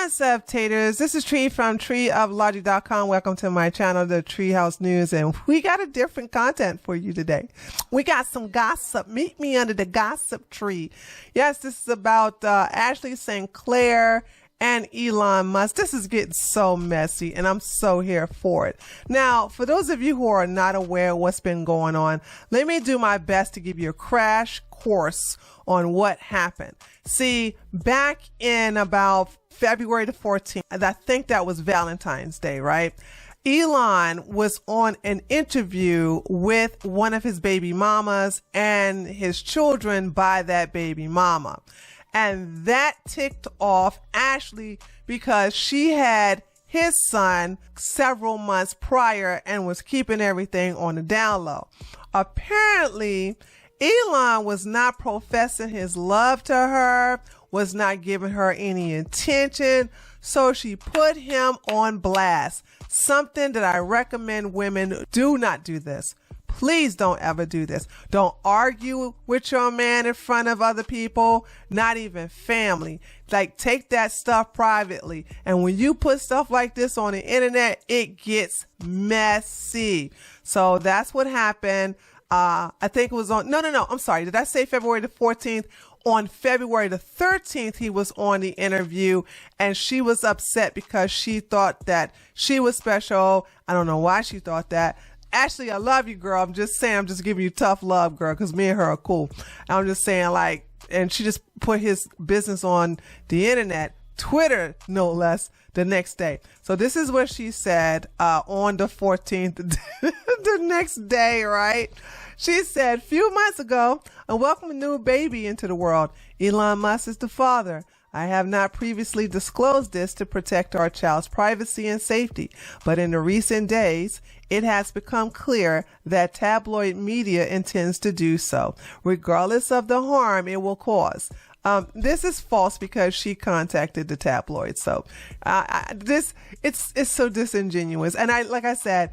What's up, taters? This is Tree from treeoflogic.com. Welcome to my channel, the Treehouse News, and we got a different content for you today. We got some gossip. Meet me under the gossip tree. Yes, this is about Ashley St. Clair and Elon Musk. This is getting so messy, and I'm so here for it. Now, for those of you who are not aware of what's been going on, let me do my best to give you a crash course on what happened. See, back in about February the 14th, and I think that was Valentine's Day, right? Elon was on an interview with one of his baby mamas and his children by that baby mama. And that ticked off Ashley because she had his son several months prior and was keeping everything on the down low. Apparently, Elon was not professing his love to her, was not giving her any attention, so she put him on blast. Something that I recommend women do not do this. Please don't ever do this. Don't argue with your man in front of other people, not even family. Like, take that stuff privately. And when you put stuff like this on the internet, it gets messy. So that's what happened. I think it was on, no, I'm sorry. Did I say February the 14th? On February the 13th, he was on the interview, and she was upset because she thought that she was special. I don't know why she thought that. Ashley, I love you, girl. I'm just saying, I'm just giving you tough love, girl, because me and her are cool. I'm just saying, like, and she just put his business on the internet, Twitter, no less, the next day. So this is what she said on the 14th, the next day, right? She said, few months ago, I welcomed a new baby into the world. Elon Musk is the father. I have not previously disclosed this to protect our child's privacy and safety, but in the recent days, it has become clear that tabloid media intends to do so, regardless of the harm it will cause. This is false because she contacted the tabloid. So, it's so disingenuous. And like I said,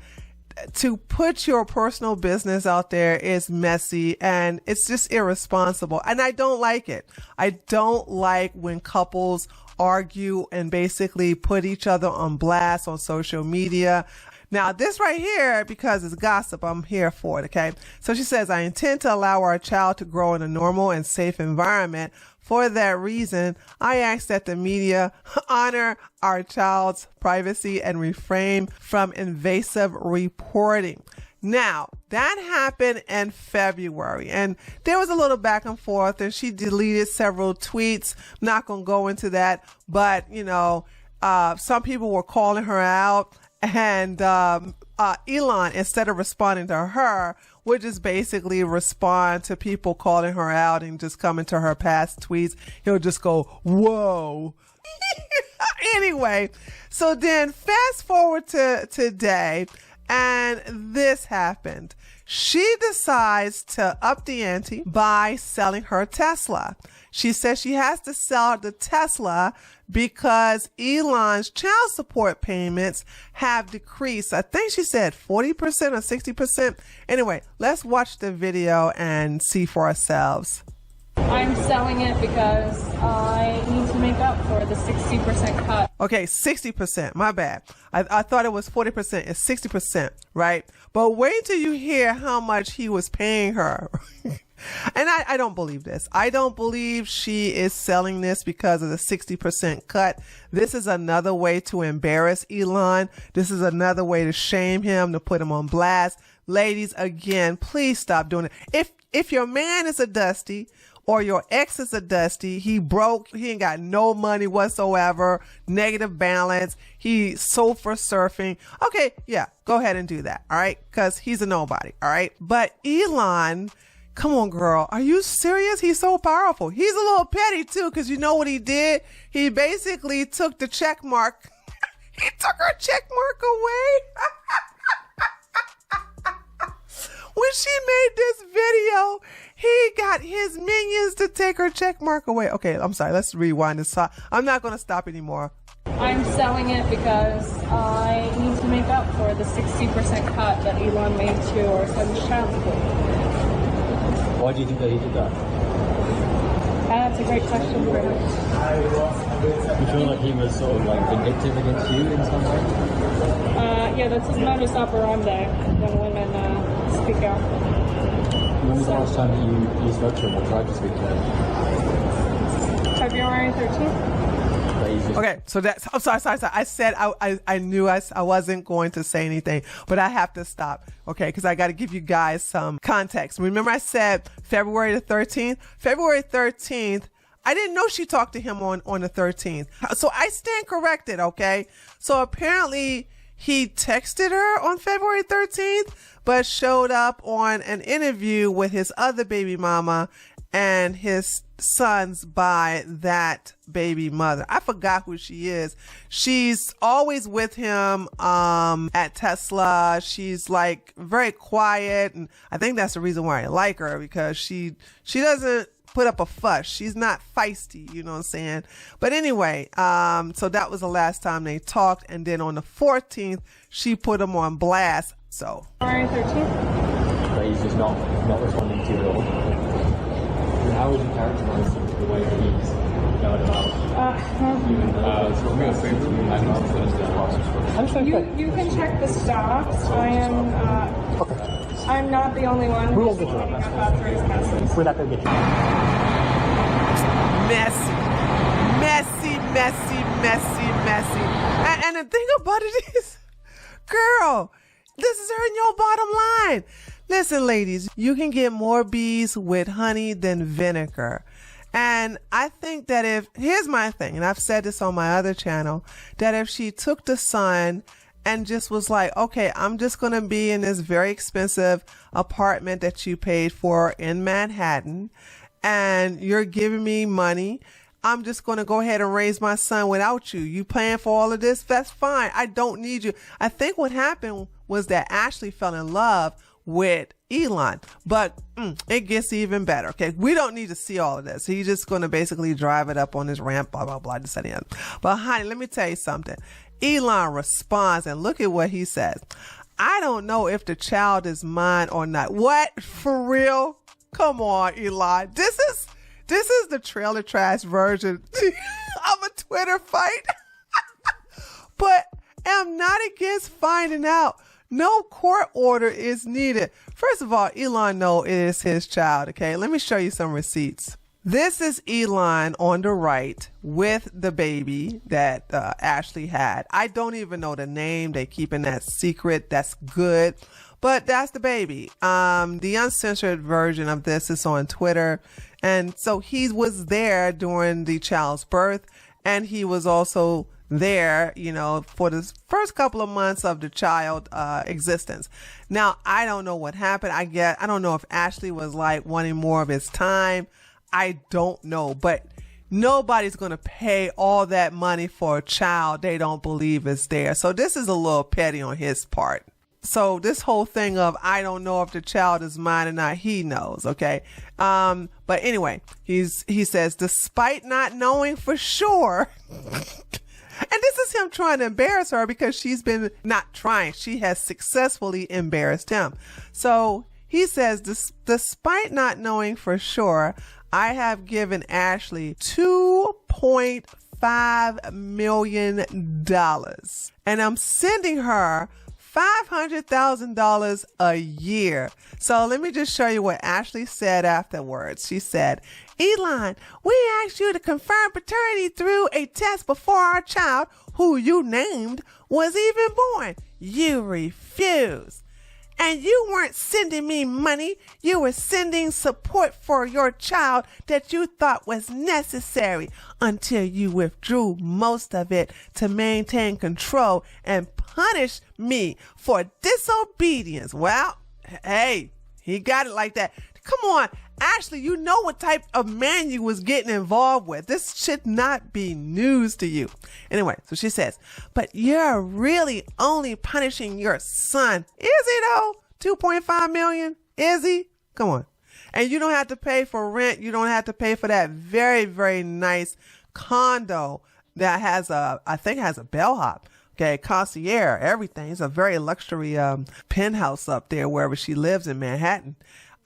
to put your personal business out there is messy and it's just irresponsible. And I don't like it. I don't like when couples argue and basically put each other on blast on social media. Now, this right here, because it's gossip, I'm here for it, okay? So she says, I intend to allow our child to grow in a normal and safe environment. For that reason, I ask that the media honor our child's privacy and refrain from invasive reporting. Now, that happened in February, and there was a little back and forth, and she deleted several tweets. I'm not going to go into that, but, you know, some people were calling her out. And Elon, instead of responding to her, would just basically respond to people calling her out and just coming to her past tweets. He'll just go, whoa. Anyway, so then fast forward to today, and this happened. She decides to up the ante by selling her Tesla. She says she has to sell the Tesla because Elon's child support payments have decreased. I think she said 40% or 60%. Anyway, let's watch the video and see for ourselves. I'm selling it because I need to make up for the 60% cut. Okay, 60%. My bad. I thought it was 40%. It's 60%, right? But wait till you hear how much he was paying her. And I don't believe this. I don't believe she is selling this because of the 60% cut. This is another way to embarrass Elon. This is another way to shame him, to put him on blast. Ladies, again, please stop doing it. If your man is a dusty, or your ex is a dusty, he broke, he ain't got no money whatsoever, negative balance, he's sofa surfing. Okay, yeah, go ahead and do that, all right? Because he's a nobody, all right? But Elon, come on, girl, are you serious? He's so powerful. He's a little petty, too, because you know what he did? He basically took the check mark. He took her check mark away. When she made this video, he got his minions to take her check mark away. Okay, I'm sorry. Let's rewind this. I'm not going to stop anymore. I'm selling it because I need to make up for the 60% cut that Elon made to our son's child support. Why do you think that he did that? I have That's a great question for him. You feel like he was sort of like vindictive against you in some way? Yeah, that's his modus operandi when women speak out. When was the last time that you spoke to him or tried to speak to him? February 13th. Okay, so that's, I'm sorry. I said I knew I wasn't going to say anything, but I have to stop, okay, because I got to give you guys some context. Remember I said February the 13th? February 13th, I didn't know she talked to him on the 13th. So I stand corrected, okay? So apparently he texted her on February 13th, but showed up on an interview with his other baby mama and his sons by that baby mother. I forgot who she is. She's always with him at Tesla. She's like very quiet, and I think that's the reason why I like her, because she doesn't put up a fuss. She's not feisty, you know what I'm saying? But anyway, so that was the last time they talked, and then on the 14th she put him on blast. So February 13th. But he's just not responding to you at all. How would you characterize the way that he's going about you and You can check the stocks. I'm not the only one who's standing up after his messes. We're not going to get you. Messy. And the thing about it is, girl, this is hurting your bottom line. Listen, ladies, you can get more bees with honey than vinegar. And I think that here's my thing, and I've said this on my other channel, that if she took the son and just was like, okay, I'm just going to be in this very expensive apartment that you paid for in Manhattan, and you're giving me money, I'm just going to go ahead and raise my son without you. You paying for all of this? That's fine. I don't need you. I think what happened was that Ashley fell in love with Elon, but it gets even better. Okay, we don't need to see all of this. He's just going to basically drive it up on his ramp, blah blah blah, this and that. But honey, let me tell you something. Elon responds, and look at what he says. I don't know if the child is mine or not. What? For real? Come on, Elon. This is the trailer trash version of a Twitter fight. But I'm not against finding out. No court order is needed. First of all, Elon knows it is his child, okay? Let me show you some receipts. This is Elon on the right with the baby that Ashley had. I don't even know the name. They keeping that secret. That's good. But that's the baby. The uncensored version of this is on Twitter. And so he was there during the child's birth, and he was also there, you know, for the first couple of months of the child existence. Now, I don't know what happened. I don't know if Ashley was like wanting more of his time. I don't know, but nobody's going to pay all that money for a child they don't believe is there. So this is a little petty on his part. So this whole thing of, I don't know if the child is mine or not, he knows. Okay. But anyway, he says, despite not knowing for sure, and this is him trying to embarrass her, because she's been not trying. She has successfully embarrassed him. So he says, despite not knowing for sure, I have given Ashley $2.5 million, and I'm sending her $500,000 a year. So let me just show you what Ashley said afterwards. She said, Elon, we asked you to confirm paternity through a test before our child, who you named, was even born. You refused. And you weren't sending me money. You were sending support for your child that you thought was necessary, until you withdrew most of it to maintain control and punish me for disobedience. Well, hey, he got it like that. Come on, Ashley, you know what type of man you was getting involved with. This should not be news to you. Anyway, so she says, but you're really only punishing your son. Is he though? 2.5 million? Is he? Come on. And you don't have to pay for rent. You don't have to pay for that very, very nice condo that has I think has a bellhop. Okay, concierge, everything. It's a very luxury penthouse up there wherever she lives in Manhattan.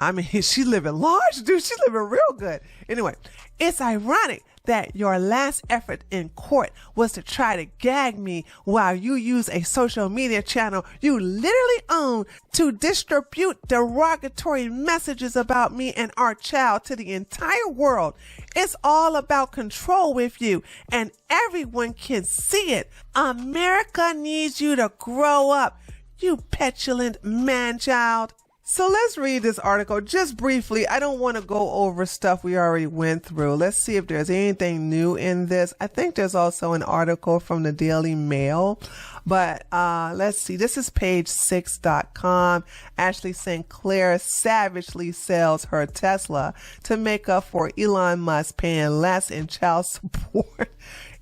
I mean, she living large, dude. She living real good. Anyway, it's ironic that your last effort in court was to try to gag me while you use a social media channel you literally own to distribute derogatory messages about me and our child to the entire world. It's all about control with you, and everyone can see it. America needs you to grow up, you petulant man-child. So let's read this article just briefly. I don't want to go over stuff we already went through. Let's see if there's anything new in this. I think there's also an article from the Daily Mail, but let's see. This is page6.com. Ashley St. Clair savagely sells her Tesla to make up for Elon Musk paying less in child support.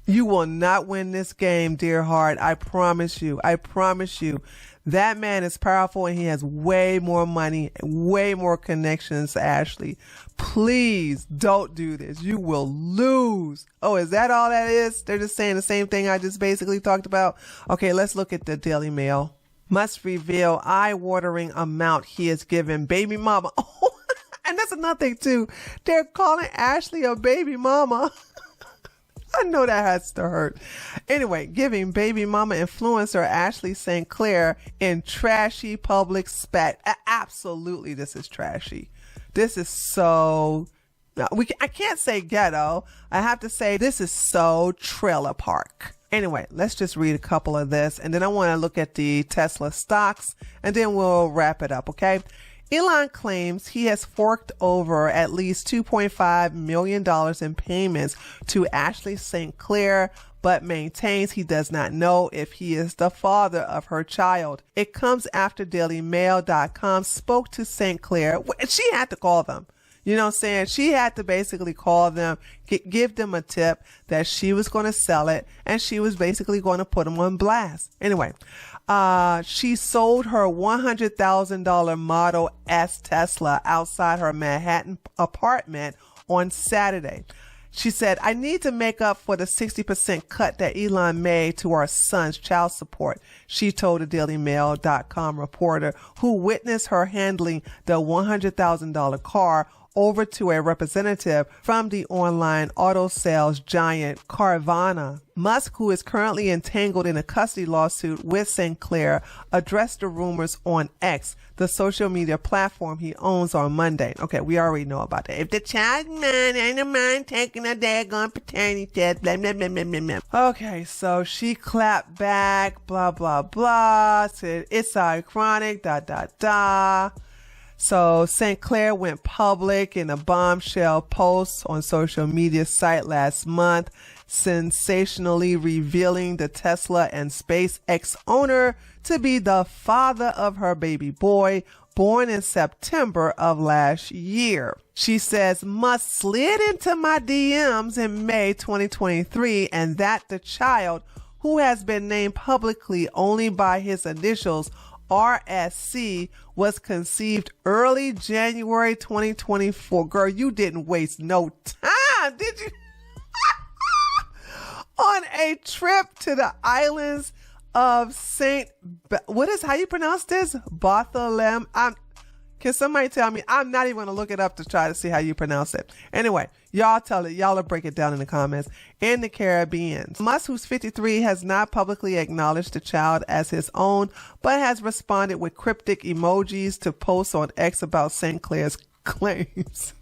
You will not win this game, dear heart. I promise you. I promise you. That man is powerful and he has way more money, way more connections to Ashley. Please don't do this. You will lose. Oh, is that all that is? They're just saying the same thing I just basically talked about. Okay, let's look at the Daily Mail. Must reveal eye-watering amount he has given baby mama. Oh, and that's another thing too. They're calling Ashley a baby mama. I know that has to hurt. Anyway, giving baby mama influencer Ashley St. Clair in trashy public spat. Absolutely, this is trashy. This is so... I can't say ghetto. I have to say this is so trailer park. Anyway, let's just read a couple of this, and then I want to look at the Tesla stocks, and then we'll wrap it up, okay? Elon claims he has forked over at least $2.5 million in payments to Ashley St. Clair, but maintains he does not know if he is the father of her child. It comes after DailyMail.com spoke to St. Clair. She had to call them. You know what I'm saying? She had to basically call them, give them a tip that she was going to sell it, and she was basically going to put them on blast. Anyway, she sold her $100,000 Model S Tesla outside her Manhattan apartment on Saturday. She said, I need to make up for the 60% cut that Elon made to our son's child support, she told a DailyMail.com reporter who witnessed her handling the $100,000 car over to a representative from the online auto sales giant Carvana. Musk, who is currently entangled in a custody lawsuit with St. Clair, addressed the rumors on X, the social media platform he owns, on Monday. Okay, we already know about that. If the child's mine, ain't a mind taking a daggone paternity test, blah, blah, blah, blah, blah, blah. Okay, so she clapped back, blah, blah, blah, said it's ironic, So St. Clair went public in a bombshell post on social media site last month, sensationally revealing the Tesla and SpaceX owner to be the father of her baby boy, born in September of last year. She says, Musk slid into my DMs in May 2023 and that the child, who has been named publicly only by his initials, RSC, was conceived early January 2024. Girl, you didn't waste no time, did you? On a trip to the islands of how you pronounce this? Bartholomew. Can somebody tell me? I'm not even going to look it up to try to see how you pronounce it. Anyway, y'all tell it. Y'all will break it down in the comments. In the Caribbean, Musk, who's 53, has not publicly acknowledged the child as his own, but has responded with cryptic emojis to posts on X about St. Clair's claims.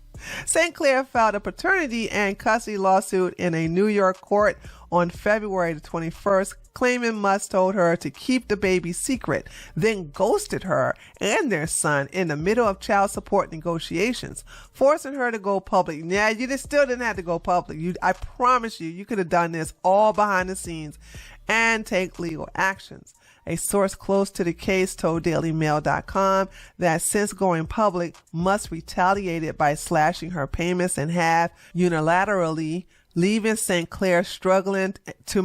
St. Clair filed a paternity and custody lawsuit in a New York court on February the 21st, claiming Musk told her to keep the baby secret, then ghosted her and their son in the middle of child support negotiations, forcing her to go public. Yeah, you still didn't have to go public. I promise you could have done this all behind the scenes and take legal actions. A source close to the case told DailyMail.com that since going public, Musk retaliated by slashing her payments in half unilaterally, leaving St. Clair struggling to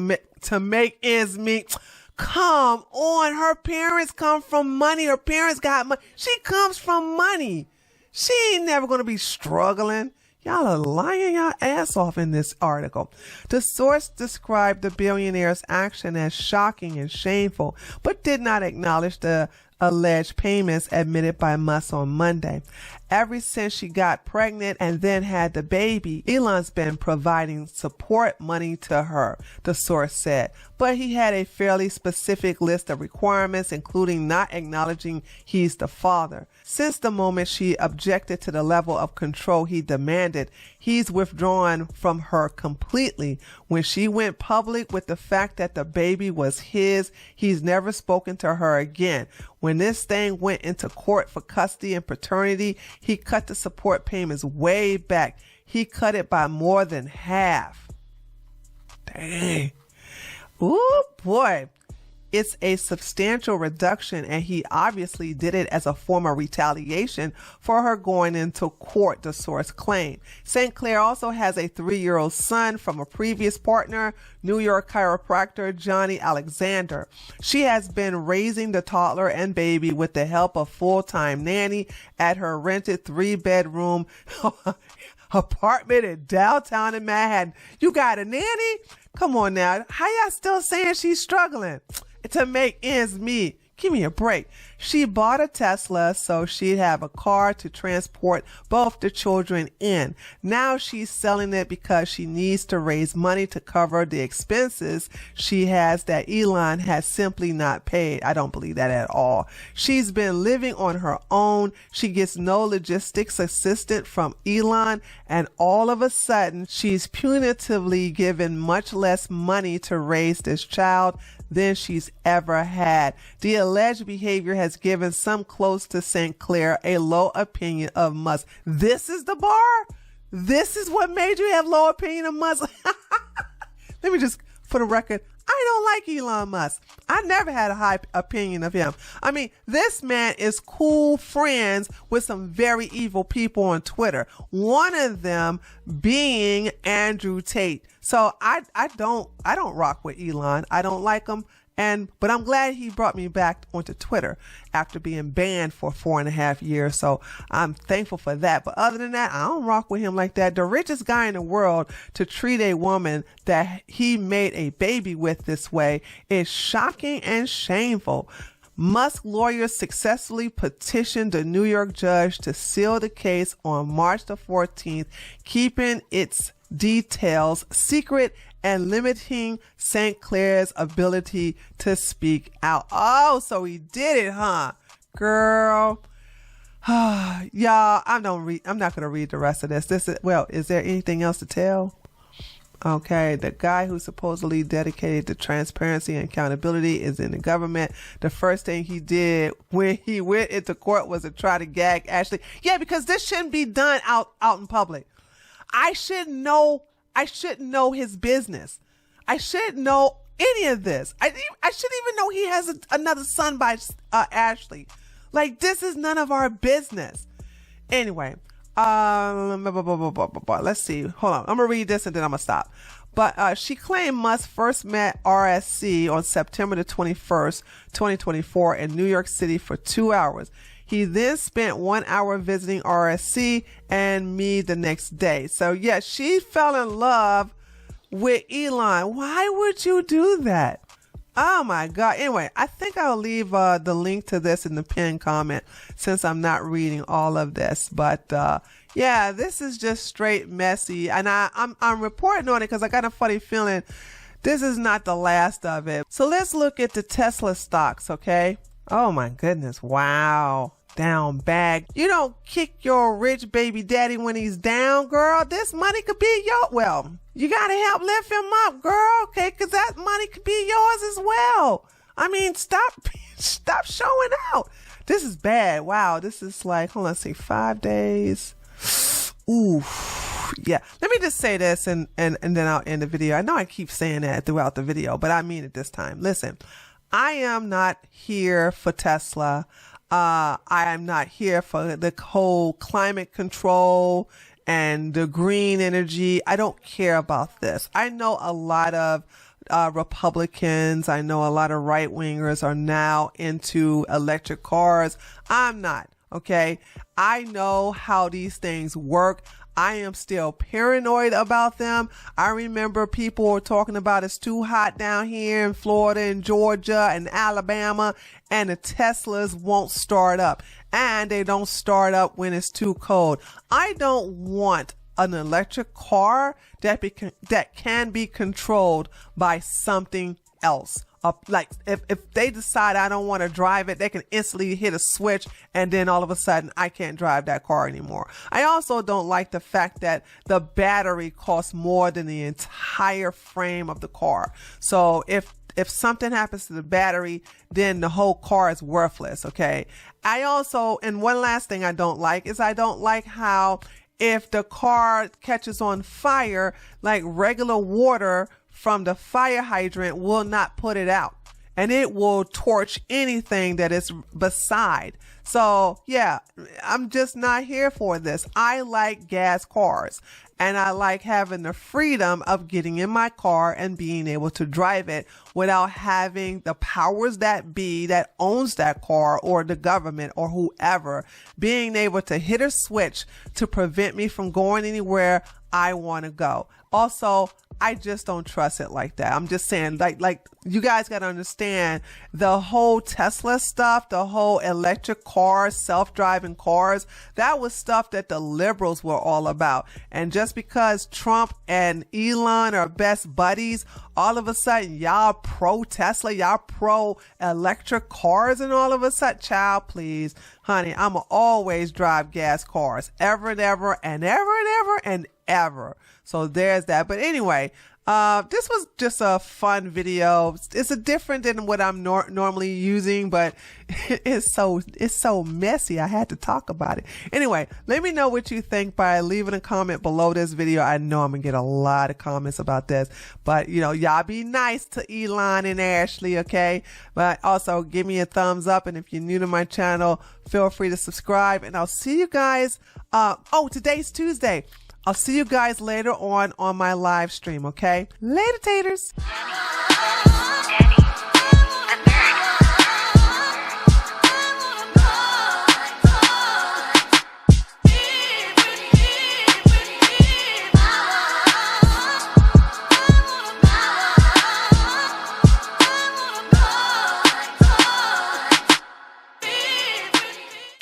make ends meet. Come on, her parents come from money. Her parents got money. She comes from money. She ain't never going to be struggling. Y'all are lying your ass off in this article. The source described the billionaire's action as shocking and shameful, but did not acknowledge the alleged payments admitted by Musk on Monday. Ever since she got pregnant and then had the baby, Elon's been providing support money to her, the source said. But he had a fairly specific list of requirements, including not acknowledging he's the father. Since the moment she objected to the level of control he demanded, he's withdrawn from her completely. When she went public with the fact that the baby was his, he's never spoken to her again. When this thing went into court for custody and paternity, he cut the support payments way back. He cut it by more than half. Dang. Ooh, boy. It's a substantial reduction, and he obviously did it as a form of retaliation for her going into court, the source claimed. St. Clair also has a 3-year-old son from a previous partner, New York chiropractor Johnny Alexander. She has been raising the toddler and baby with the help of full-time nanny at her rented 3-bedroom apartment in downtown in Manhattan. You got a nanny? Come on now. How y'all still saying she's struggling to make ends meet? Give me a break. She bought a Tesla so she'd have a car to transport both the children in. Now she's selling it because she needs to raise money to cover the expenses she has that Elon has simply not paid. I don't believe that at all. She's been living on her own. She gets no logistics assistance from Elon, and all of a sudden she's punitively given much less money to raise this child than she's ever had. The alleged behavior has given some close to St. Clair a low opinion of Musk. This is the bar? This is what made you have low opinion of Musk? Let me just, for the record, I don't like Elon Musk. I never had a high opinion of him. I mean, this man is cool friends with some very evil people on Twitter. One of them being Andrew Tate. So I don't rock with Elon. I don't like him. But I'm glad he brought me back onto Twitter after being banned for 4.5 years. So I'm thankful for that. But other than that, I don't rock with him like that. The richest guy in the world to treat a woman that he made a baby with this way is shocking and shameful. Musk lawyers successfully petitioned the New York judge to seal the case on March the 14th, keeping its details secret and limiting St. Clair's ability to speak out. Oh, so he did it, huh? Girl. Y'all, I'm not going to read the rest of this. Is there anything else to tell? Okay, the guy who supposedly dedicated to transparency and accountability is in the government. The first thing he did when he went into court was to try to gag Ashley. Yeah, because this shouldn't be done out in public. I shouldn't know his business. I shouldn't know any of this. I shouldn't even know he has another son by Ashley. Like, this is none of our business. Anyway, let's see. Hold on. I'm going to read this and then I'm going to stop. But she claimed Musk first met RSC on September the 21st, 2024 in New York City for 2 hours. He then spent 1 hour visiting RSC and me the next day. So yeah, she fell in love with Elon. Why would you do that? Oh my God. Anyway, I think I'll leave the link to this in the pinned comment since I'm not reading all of this. But yeah, this is just straight messy. And I'm reporting on it because I got a funny feeling this is not the last of it. So let's look at the Tesla stocks, okay? Oh my goodness. Wow. Down bag. You don't kick your rich baby daddy when he's down, girl. This money could be you gotta help lift him up, girl, okay? Because that money could be yours as well. I mean, stop showing out. This is bad. Wow, this is like, hold on, see, 5 days. Ooh, yeah. Let me just say this and then I'll end the video. I know I keep saying that throughout the video, but I mean it this time. Listen, I am not here for Tesla. I am not here for the whole climate control and the green energy. I don't care about this. I know a lot of Republicans, I know a lot of right wingers are now into electric cars. I'm not. Okay. I know how these things work. I am still paranoid about them. I remember people were talking about it's too hot down here in Florida and Georgia and Alabama, and the Teslas won't start up, and they don't start up when it's too cold. I don't want an electric car that can be controlled by something else. Like if they decide I don't want to drive it, they can instantly hit a switch and then all of a sudden I can't drive that car anymore. I also don't like the fact that the battery costs more than the entire frame of the car. So if something happens to the battery, then the whole car is worthless. Okay. And one last thing I don't like is I don't like how if the car catches on fire, like regular water from the fire hydrant will not put it out, and it will torch anything that is beside. So yeah, I'm just not here for this. I like gas cars, and I like having the freedom of getting in my car and being able to drive it without having the powers that be that owns that car, or the government or whoever, being able to hit a switch to prevent me from going anywhere I want to go. Also, I just don't trust it like that. I'm just saying, like you guys got to understand the whole Tesla stuff, the whole electric cars, self-driving cars. That was stuff that the liberals were all about. And just because Trump and Elon are best buddies, all of a sudden y'all pro Tesla, y'all pro electric cars, and all of a sudden, child, please, honey, I'ma always drive gas cars, ever and ever and ever and ever and ever. So there's that. But anyway, this was just a fun video. It's different than what I'm normally using, but it's so messy. I had to talk about it. Anyway, let me know what you think by leaving a comment below this video. I know I'm gonna get a lot of comments about this, but y'all be nice to Elon and Ashley, okay? But also give me a thumbs up, and if you're new to my channel, feel free to subscribe, and I'll see you guys. Today's Tuesday. I'll see you guys later on my live stream, okay? Later, taters.